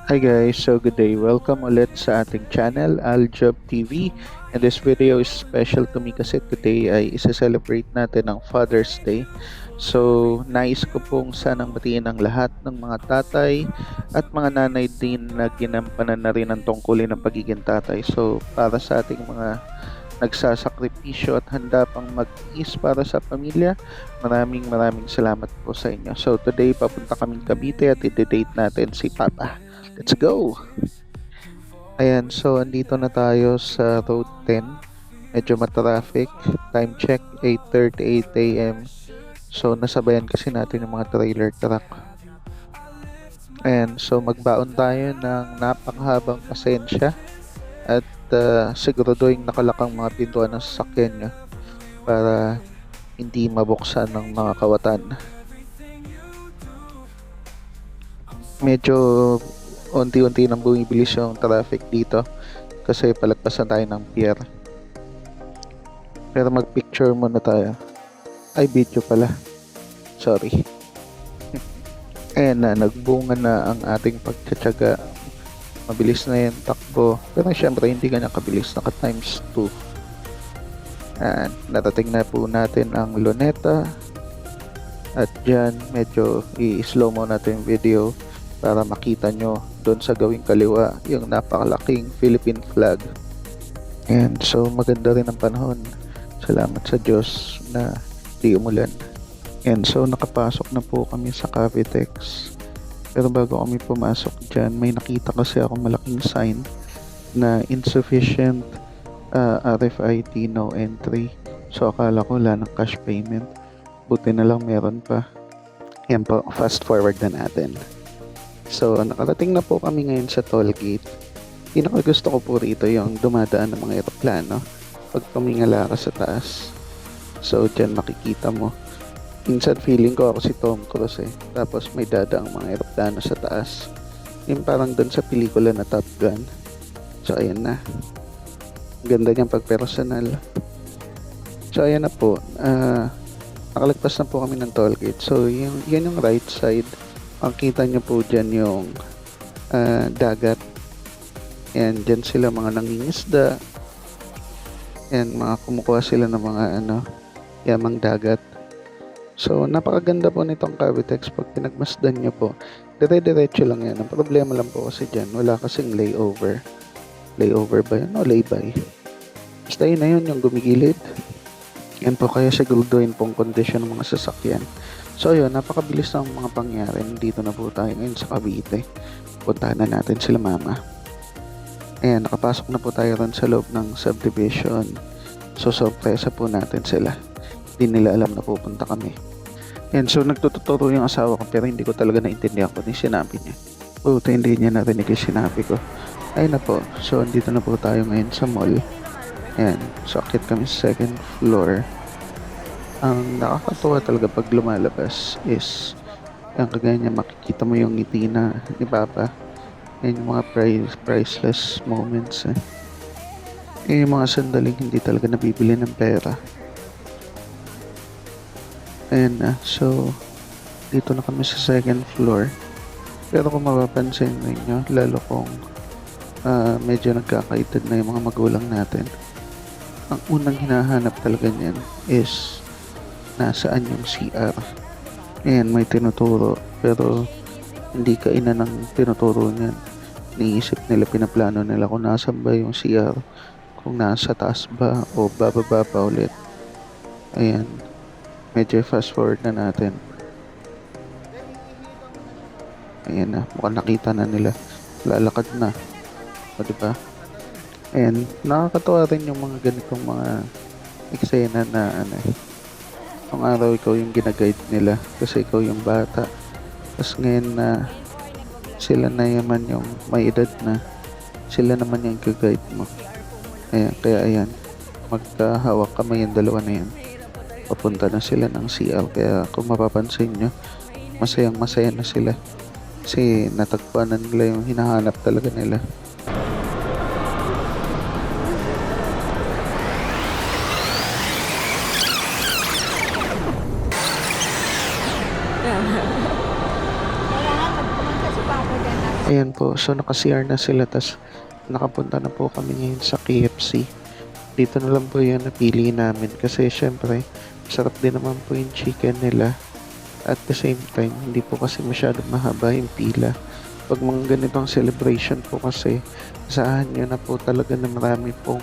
Hi guys, so good day. Welcome ulit sa ating channel, Aljob TV. And this video is special to me kasi today ay isa-celebrate natin ang Father's Day. So, nais ko pong sanang batiin ang lahat ng mga tatay at mga nanay din na ginampanan na rin ang tungkulin ng pagiging tatay. So, para sa ating mga nagsasakripisyo at handa pang mag-is para sa pamilya, maraming salamat po sa inyo. So, today papunta kaming Cavite at i-date natin si Papa. Let's go! Ayan, so andito na tayo sa Road 10. Medyo matraffic. Time check, 8:38 a.m. So, nasabayan kasi natin yung mga trailer truck. Ayan, so magbaon tayo ng napakahabang pasensya at siguraduhin nakalakang mga pintuan ng sasakyan nyo para hindi mabuksan ng mga kawatan. Medyo unti-unti nang bumibilis yung traffic dito kasi palagpasan tayo ng pier. Pero mag-picture muna tayo. Ay, video pala. Sorry. Ayan na, nagbunga na ang ating pagtsatsaga. Mabilis na yung takbo. Pero syempre, hindi ganyan kabilis. Naka times 2. Ayan, natating na po natin ang Luneta. At dyan, medyo i-slow mo natin yung video para makita nyo doon sa gawing kaliwa yung napakalaking Philippine flag. And so maganda rin ang panahon. Salamat sa Diyos na di umulan. And so nakapasok na po kami sa Cavitex. Pero bago kami pumasok dyan, may nakita kasi ako malaking sign na insufficient RFID no entry. So akala ko wala ng cash payment. Buti na lang meron pa. Yan po, fast forward na natin. So, nakarating na po kami ngayon sa toll gate. Pinakagusto ko po rito yung dumadaan ng mga eroplano pag tumingala ka sa taas. So, dyan makikita mo. Minsan feeling ko ako si Tom Cruise eh. Tapos may dadaang mga eroplano sa taas. Yung parang doon sa pelikula na Top Gun. So, ayan na. Ganda niyang pagpersonal. So, ayan na po. Nakalagpas na po kami ng toll gate. So, yan yung right side. Ang kita nyo po dyan yung dagat. And dyan sila mga nangingisda. And mga kumukuha sila ng mga yamang dagat. So, napakaganda po nitong Cavitex. Pag pinagmasdan nyo po, dire-diretso lang yan. Ang problema lang po kasi dyan, wala kasing layover. Layover ba yun? O laybay? Basta yun na yun, yung gumigilid. Yan po, kaya siguraduhin pong kondisyon ng mga sasakyan. So yun, napakabilis ng mga pangyari. Dito na po tayo ngayon sa Cavite. Puntahan na natin sila mama. Ayan, nakapasok na po tayo ron sa loob ng subdivision. So sorpresa po natin sila. Hindi nila alam na pupunta kami. Ayan, so nagtuturo yung asawa ko pero hindi ko talaga naintindihan kung yung sinabi niya. Buti hindi niya narinig yung sinabi ko. Ayun na po, so dito na po tayo ngayon sa mall. Ayan, so akit kami sa second floor. Ang nakakatuwa talaga pag lumalabas is yung kagaya niya, makikita mo yung ngiti na ni Papa. Yan yung mga priceless moments eh. Yan yung mga sandaling hindi talaga nabibili ng pera. Ayan na, so dito na kami sa second floor. Pero kung mapapansin ninyo, lalo kung medyo nagkakaedad na yung mga magulang natin, ang unang hinahanap talaga niyan is nasaan yung CR. Ayan, may tinuturo pero hindi kaina ng tinuturo niyan. Niisip nila, pinaplano nila kung nasan ba yung CR, kung nasa taas ba o bababa pa ulit. Ayan, medyo fast forward na natin. Ayan na, mukhang nakita na nila, lalakad na, o diba? Ayan, nakakatawa rin yung mga ganitong mga eksena na nung araw ikaw yung ginaguide nila kasi ikaw yung bata. Tapos ngayon na sila na yaman yung may edad na, sila naman yung guide mo. Ayan, kaya ayan, magkahawak kamay yung dalawa na yan. Papunta na sila ng CL. Kaya kung mapapansin nyo, masayang masaya na sila. Kasi natagpuan na nila yung hinahanap talaga nila. Kailangan magpumunta si Papa dyan. Ayan po, so naka-CR na sila, tas nakapunta na po kami ngayon sa KFC. Dito na lang po yung napili namin kasi syempre, sarap din naman po yung chicken nila. At the same time, hindi po kasi masyadong mahaba yung pila. Pag mga ganitong celebration po kasi, saan nyo na po talaga na marami pong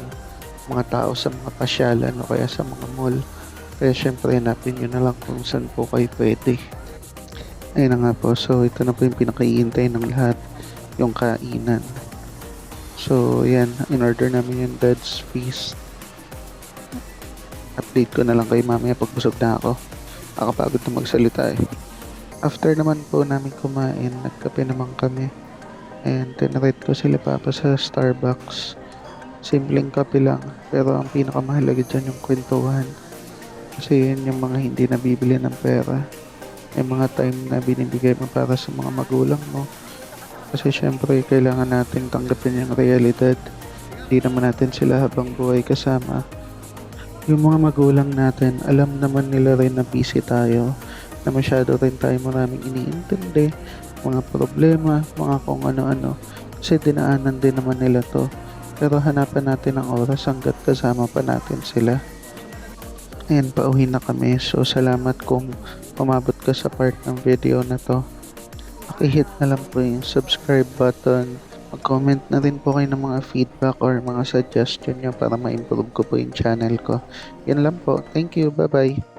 mga tao sa mga pasyalan o kaya sa mga mall. Kaya syempre, hanapin nyo na lang kung saan po kayo pwede. Ayun na nga po, so ito na po yung pinakaiintay ng lahat, yung kainan. So, yan, in-order namin yung Dad's Feast. Update ko na lang kayo mamaya pag busog na ako. Nakakapagod na magsalita eh. After naman po namin kumain, nagkape naman kami. And tinrate ko sila papa sa Starbucks. Simpleng kape lang, pero ang pinakamahalaga dyan yung kwentuhan. Kasi yun yung mga hindi nabibili ng pera. Yung mga time na binibigay mo para sa mga magulang mo. Kasi syempre, kailangan natin tanggapin yung realidad. Hindi naman natin sila habang buhay kasama. Yung mga magulang natin, alam naman nila rin na busy tayo, na masyado rin tayo maraming iniintindi, mga problema, mga kung ano-ano, kasi dinaanan din naman nila to. Pero hanapan natin ang oras hanggat kasama pa natin sila. Ayan, pauwi na kami. So, salamat kung umabot ka sa part ng video na to. Pakihit na lang po yung subscribe button. Mag-comment na rin po kayo ng mga feedback or mga suggestion nyo para ma-improve ko po yung channel ko. Yan lang po. Thank you. Bye-bye.